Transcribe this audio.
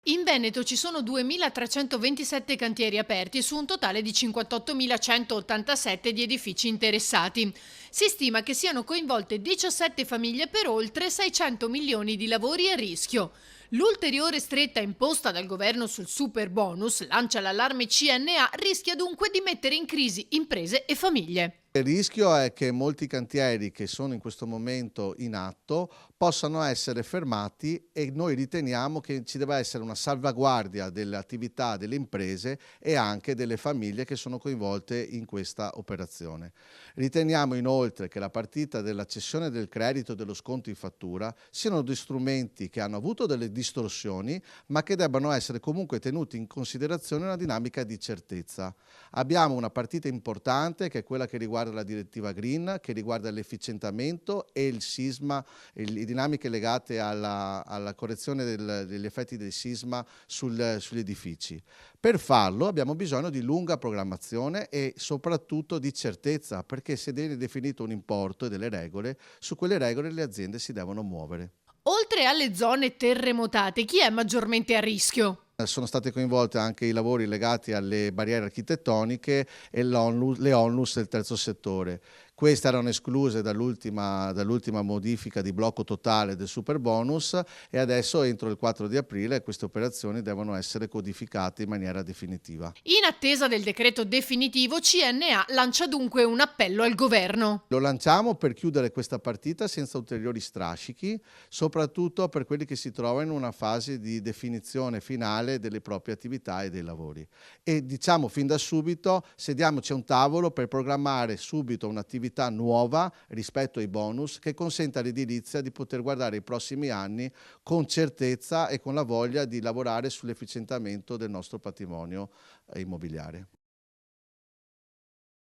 In Veneto ci sono 2.327 cantieri aperti su un totale di 58.187 di edifici interessati. Si stima che siano coinvolte 17 famiglie per oltre 600 milioni di lavori a rischio. L'ulteriore stretta imposta dal governo sul super bonus, lancia l'allarme CNA, rischia dunque di mettere in crisi imprese e famiglie. Il rischio è che molti cantieri che sono in questo momento in atto possano essere fermati e noi riteniamo che ci debba essere una salvaguardia delle attività delle imprese e anche delle famiglie che sono coinvolte in questa operazione. Riteniamo inoltre che la partita della cessione del credito e dello sconto in fattura siano due strumenti che hanno avuto delle distorsioni, ma che debbano essere comunque tenuti in considerazione una dinamica di certezza. Abbiamo una partita importante che è quella che riguarda la direttiva Green, che riguarda l'efficientamento e il sisma, le dinamiche legate alla correzione degli effetti del sisma sugli edifici. Per farlo abbiamo bisogno di lunga programmazione e soprattutto di certezza, perché se viene definito un importo e delle regole, su quelle regole le aziende si devono muovere. Oltre alle zone terremotate, chi è maggiormente a rischio? Sono state coinvolte anche i lavori legati alle barriere architettoniche e le ONLUS del terzo settore. Queste erano escluse dall'ultima modifica di blocco totale del superbonus e adesso entro il 4 di aprile queste operazioni devono essere codificate in maniera definitiva. In attesa del decreto definitivo, CNA lancia dunque un appello al governo. Lo lanciamo per chiudere questa partita senza ulteriori strascichi, soprattutto per quelli che si trovano in una fase di definizione finale delle proprie attività e dei lavori. E diciamo fin da subito, sediamoci a un tavolo per programmare subito un'attività nuova rispetto ai bonus che consenta all'edilizia di poter guardare i prossimi anni con certezza e con la voglia di lavorare sull'efficientamento del nostro patrimonio immobiliare.